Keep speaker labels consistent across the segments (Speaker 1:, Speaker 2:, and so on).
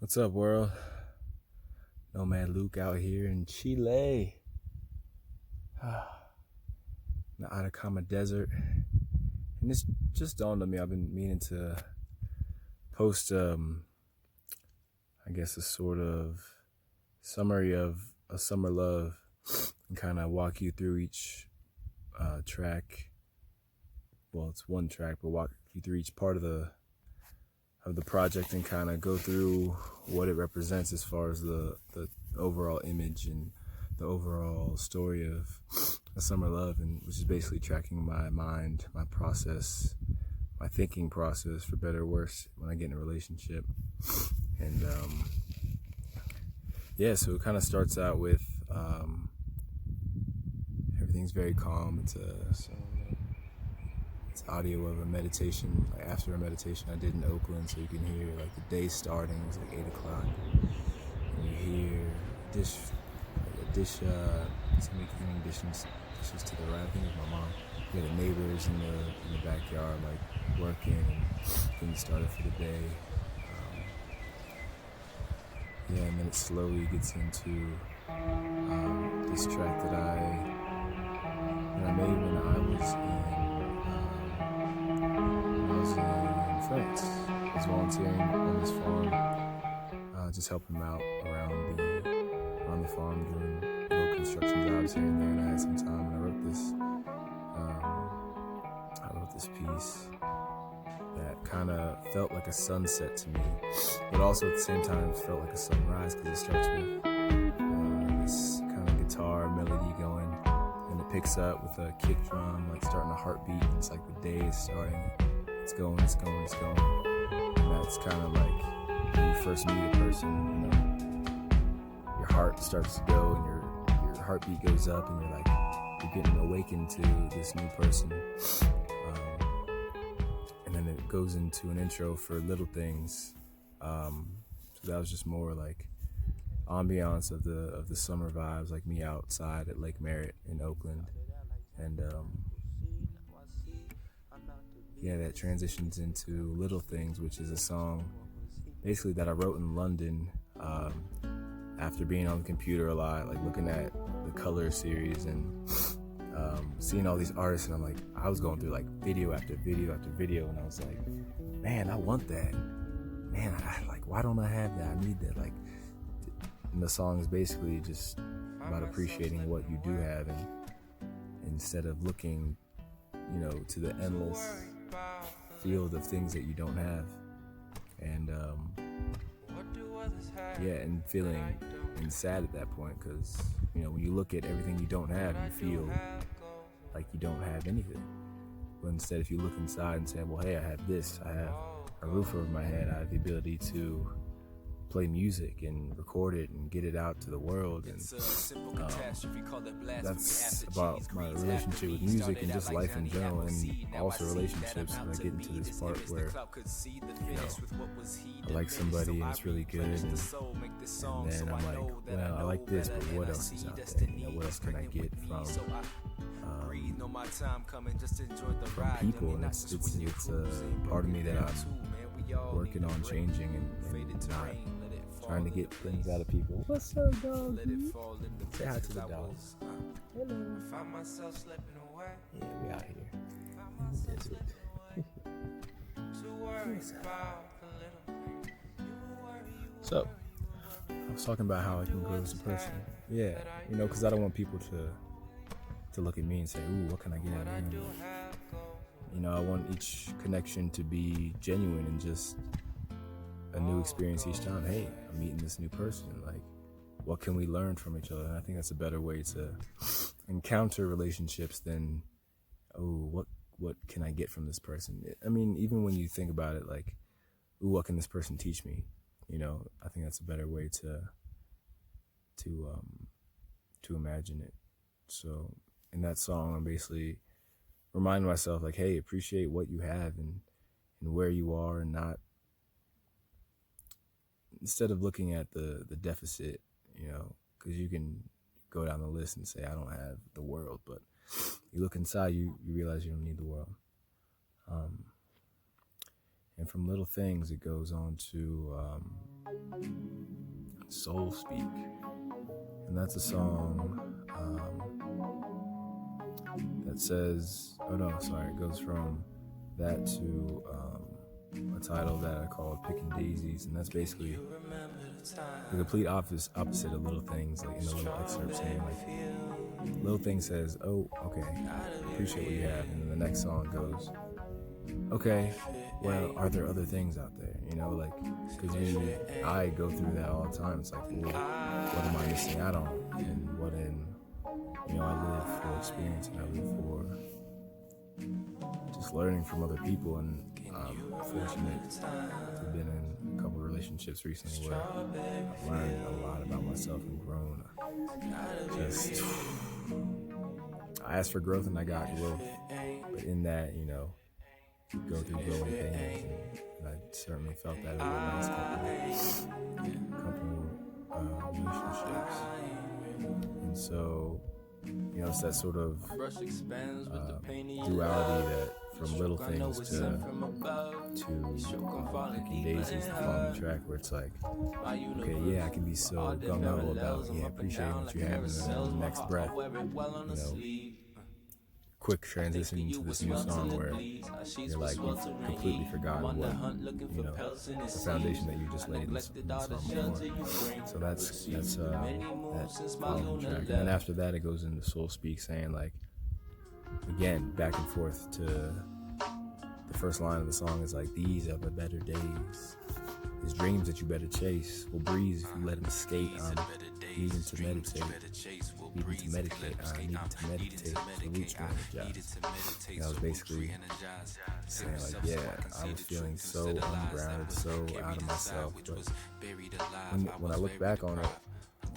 Speaker 1: What's up, world? Nomad Luke out here in Chile, in the Atacama Desert. And this just dawned on me. I've been meaning to post, I guess, a sort of summary of A Summer Love and kind of walk you through each track. Well, it's one track, but walk you through each part of the project and kind of go through what it represents as far as the overall image and the overall story of A Summer Love, and which is basically tracking my mind, my process, my thinking process, for better or worse, when I get in a relationship. And so it kind of starts out with everything's very calm. It's audio of a meditation, like after a meditation I did in Oakland, so you can hear like the day starting. It was like 8 o'clock, and you hear somebody cleaning dishes to the right. I think it was my mom. You had the neighbors in the backyard, like working and getting started for the day. And then it slowly gets into this track that I made when I was in France. I was volunteering on this farm, just helping them out around the farm, doing little construction jobs here and there. And I had some time, and I wrote this piece that kind of felt like a sunset to me, but also at the same time felt like a sunrise, because it starts with this kind of guitar melody going, and it picks up with a kick drum, like starting a heartbeat. And it's like the day is starting. It's going. And that's kind of like when you first meet a person, your heart starts to go, and your heartbeat goes up, and you're getting awakened to this new person. And then it goes into an intro for Little Things. So that was just more like ambiance of the summer vibes, like me outside at Lake Merritt in Oakland. And that transitions into Little Things, which is a song basically that I wrote in London after being on the computer a lot, like looking at the Color series and seeing all these artists. And I was going through like video after video after video, and I was like, man, I want that. Man, why don't I have that? I need that. And the song is basically just about appreciating what you do have, and instead of looking, to the endless field of things that you don't have, and and feeling sad at that point, because when you look at everything you don't have, you feel like you don't have anything. But instead, if you look inside and say, well, hey, I have this, I have a roof over my head, I have the ability to play music and record it and get it out to the world. And that's about my relationship with music and just life in general, and also relationships. And I get into this part where I like somebody and it's really good, and then I'm like, well, I like this, but what else is out there? What else can I get from people? And it's a part of me that I'm working on changing and not trying to get things out of people. What's up, dog? Say hi to the dogs. Hello. Yeah, we out here in the desert. So, I was talking about how I can grow as a person. Yeah, because I don't want people to look at me and say, ooh, what can I get out of him? I want each connection to be genuine and just a new experience each time. Hey, I'm meeting this new person. What can we learn from each other? And I think that's a better way to encounter relationships than, oh, what can I get from this person? I mean, even when you think about it, ooh, what can this person teach me? I think that's a better way to imagine it. So in that song, I'm basically reminding myself, hey, appreciate what you have and where you are, and not, instead of looking at the deficit, because you can go down the list and say, I don't have the world, but you look inside, you realize you don't need the world. And from Little Things, it goes on to Soul Speak. And that's a song that says, it goes from that to a title that I call Picking Daisies, and that's basically the complete opposite of Little Things, like in the little excerpt saying, like, Little Thing says, oh, okay, appreciate what you have, and then the next song goes, okay, well, are there other things out there? You know, like, because I go through that all the time. It's like, well, what am I missing out on? And what I live for experience, and I live for just learning from other people. And I'm fortunate to have been in a couple of relationships recently where I've learned a lot about myself and grown. I asked for growth and I got growth, but in that, go through growing pains, and I certainly felt that over the last couple relationships. And so, it's that sort of duality that from Little Things to Picking Daisies, the following track, where it's like, okay, yeah, I can be so gung-ho about, appreciating what you have, and then the next breath, quick transition to this new song where you're like, you've completely forgotten what, the foundation that you just laid in the song before. So that's that following track. And then after that, it goes into Soul Speak, saying, like, again, back and forth to the first line of the song is like, these are the better days. There's dreams that you better chase. Will breeze if you let them skate. Needing to meditate. I needed to meditate. The roots were energized. And I was basically saying, like, yeah, I was feeling so ungrounded, so out of myself. But when I look back on it,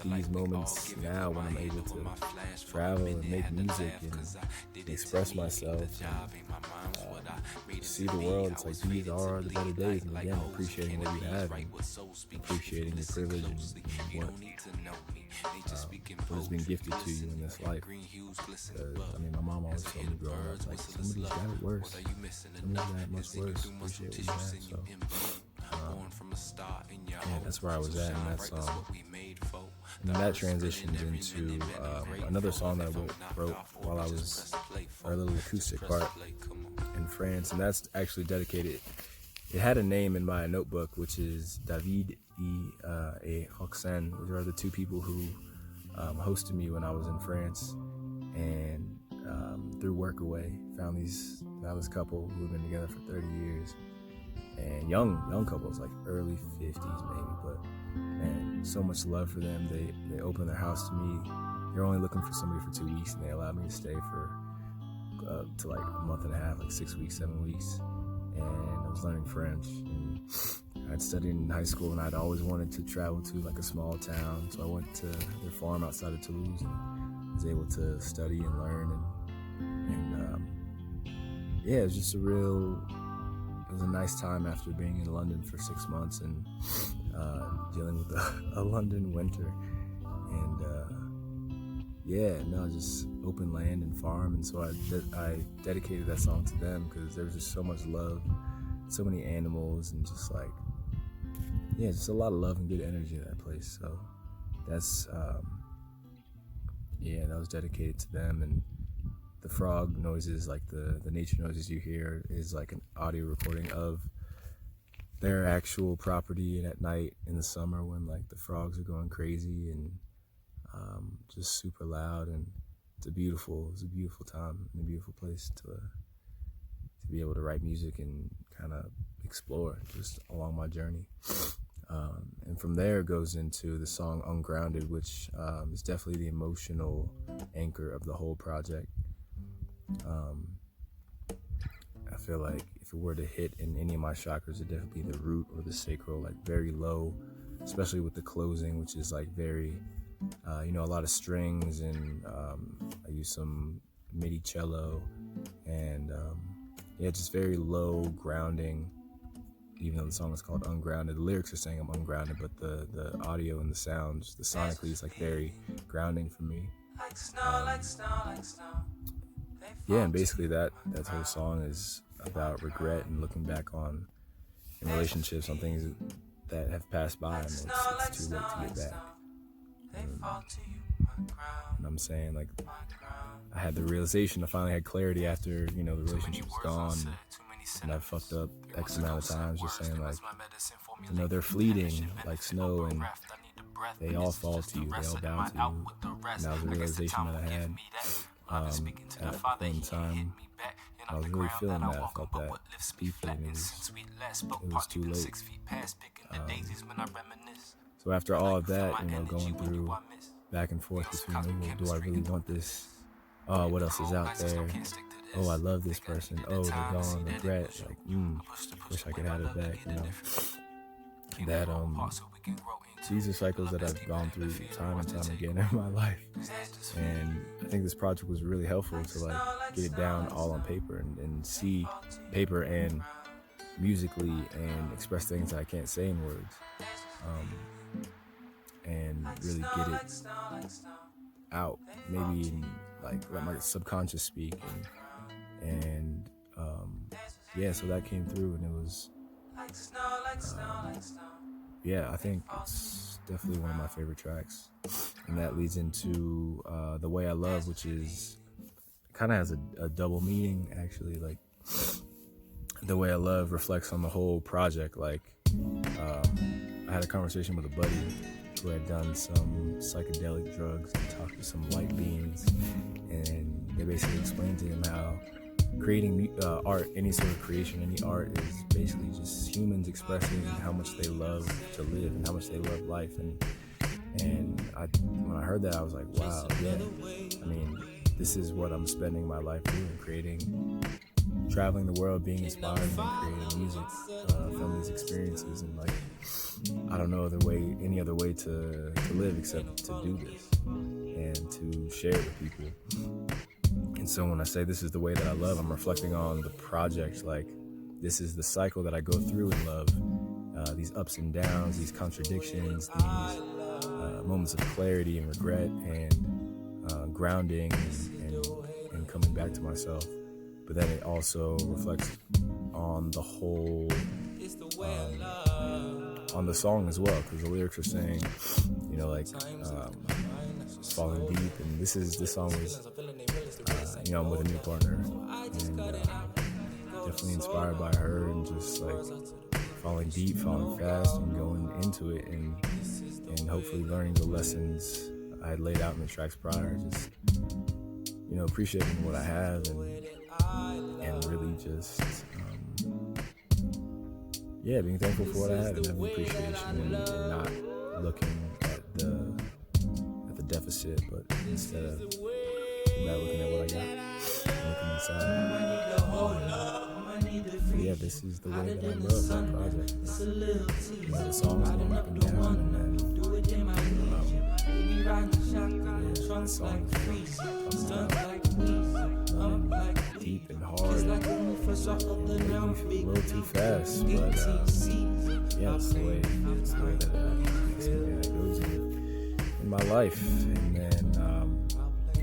Speaker 1: these moments now, when I'm able to travel and make music and express myself and see the world, it's like, these are the better days. And again, appreciating what you have and appreciating your privilege and what has been gifted to you in this life. My mom always told me growing up, like, somebody's got it worse. Somebody's got it much worse. Appreciate what you have. So, that's where I was at in that song. And then that transitioned into another song that I wrote while I was, our little acoustic part in France, and that's actually dedicated. It had a name in my notebook, which is David et Roxane. Those are the two people who hosted me when I was in France, and through Workaway, found this couple who have been together for 30 years, and young couples, like early 50s maybe, but man, so much love for them. They opened their house to me. They're only looking for somebody for 2 weeks, and they allowed me to stay for to like a month and a half, like 6 weeks, 7 weeks. And I was learning French, and I'd studied in high school, and I'd always wanted to travel to like a small town. So I went to their farm outside of Toulouse and was able to study and learn. And it was just it was a nice time after being in London for 6 months and dealing with a London winter. And just open land and farm. And so I dedicated that song to them because there was just so much love, so many animals, and just like, just a lot of love and good energy in that place. So that's, that was dedicated to them. And the frog noises, like the nature noises you hear, is like an audio recording of their actual property, and at night in the summer when like the frogs are going crazy and just super loud. And it's a beautiful time and a beautiful place to be able to write music and kind of explore just along my journey. And from there it goes into the song Ungrounded, which is definitely the emotional anchor of the whole project. I feel like if it were to hit in any of my chakras, it'd definitely be the root or the sacral, like very low, especially with the closing, which is like very, a lot of strings, and I use some MIDI cello, and just very low grounding. Even though the song is called Ungrounded, the lyrics are saying I'm ungrounded, but the audio and the sounds, the sonically, is like very grounding for me. And basically that whole song is about regret and looking back on in relationships on things that have passed by, and it's too late to get back. And I'm saying, like, I had the realization, I finally had clarity after, you know, the relationship was gone, and I fucked up X amount of times, just saying, like, you know, they're fleeting like snow, and they all fall to you, they all bow to you. And that was a realization that I had at a point in time. I was really feeling that. I felt that deeply, and it was too late. So after all of that, you know, going through back and forth between, oh, do I really want this? Oh, what else is out there? Oh, I love this person. Oh, they're gone. Regret. Like, wish I could have it back. You know, that these are cycles that I've gone through time and time again in my life, and I think this project was really helpful to like get it down all on paper and see paper and musically and express things that I can't say in words, and really get it out, maybe in, like, let my subconscious speak, and yeah, so that came through, and it was yeah, I think it's definitely one of my favorite tracks, and that leads into The Way I Love, which is kind of has a double meaning, actually. Like, The Way I Love reflects on the whole project. Like, I had a conversation with a buddy who had done some psychedelic drugs and talked to some light beings, and they basically explained to him how creating art, any sort of creation, any art, is basically just humans expressing how much they love to live and how much they love life. And when I heard that, I was like, wow, yeah. I mean, this is what I'm spending my life doing, creating, traveling the world, being inspired, and creating music from these experiences. And like, I don't know any other way to live except to do this and to share with people. And so when I say this is the way that I love, I'm reflecting on the project. Like, this is the cycle that I go through in love. These ups and downs, these contradictions, these moments of clarity and regret, and grounding, and coming back to myself. But then it also reflects on the whole, on the song as well, because the lyrics are saying, you know, like, falling deep. And this song was, you know, I'm with a new partner, and definitely inspired by her, and just like falling deep, falling fast, and going into it, and hopefully learning the lessons I had laid out in the tracks prior. Just, you know, appreciating what I have, and really just yeah, being thankful for what I have, and having appreciation, and not looking at the deficit, but instead of about looking at what I got, looking inside. Yeah, this is the way that I love that project. You know, the songs going up and down, and then the songs deep and hard, and maybe a little too fast, but yeah, it's the way that goes in my life. And then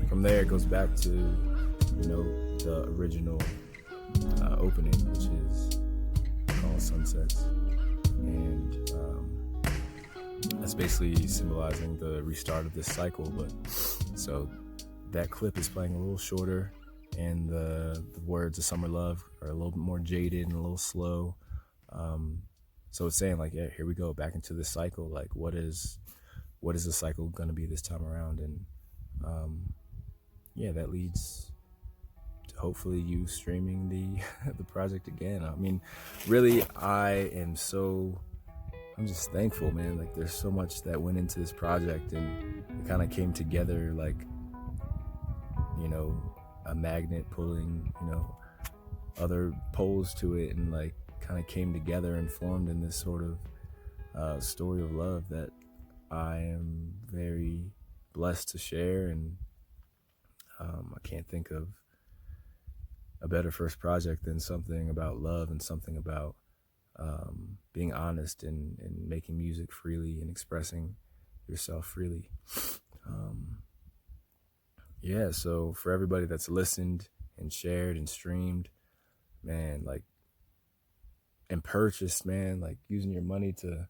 Speaker 1: from there it goes back to, you know, the original opening, which is called Sunsets, and that's basically symbolizing the restart of this cycle. But so that clip is playing a little shorter, and the words of Summer Love are a little bit more jaded and a little slow. So it's saying, like, yeah, here we go back into this cycle. Like, what is the cycle going to be this time around? And yeah, that leads to hopefully you streaming the project again. I mean, really, I'm just thankful, man. Like, there's so much that went into this project, and it kind of came together like, you know, a magnet pulling, you know, other poles to it, and like kind of came together and formed in this sort of story of love that I am very blessed to share. And I can't think of a better first project than something about love, and something about being honest, and making music freely, and expressing yourself freely. Yeah, so for everybody that's listened and shared and streamed, man, like, and purchased, man, like using your money to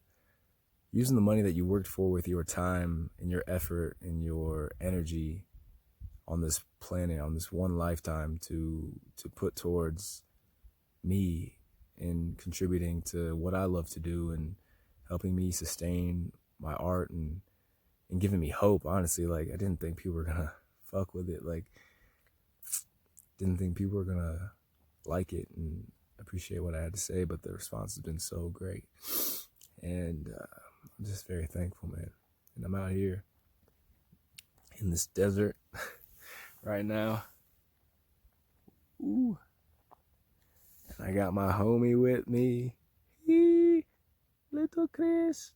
Speaker 1: using the money that you worked for with your time and your effort and your energy on this planet, on this one lifetime, to put towards me and contributing to what I love to do and helping me sustain my art and giving me hope. Honestly, like, I didn't think people were gonna fuck with it. Like, didn't think people were gonna like it and appreciate what I had to say, but the response has been so great. And I'm just very thankful, man. And I'm out here in this desert right now. Ooh. And I got my homie with me. Little Chris.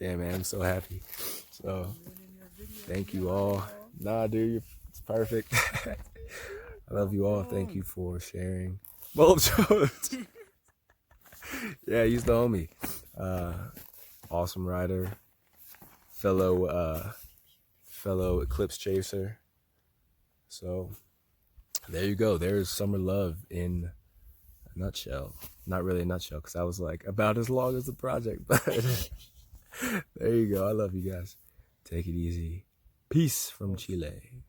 Speaker 1: Yeah, man, I'm so happy. So, thank you all. Nah, dude, it's perfect. I love you all. Thank you for sharing. Bulb Jones. Yeah, he's the homie. Awesome rider. Fellow Eclipse chaser. So, there you go. There's summer love in a nutshell. Not really a nutshell, because I was like about as long as the project, but there you go. I love you guys. Take it easy. Peace from Chile.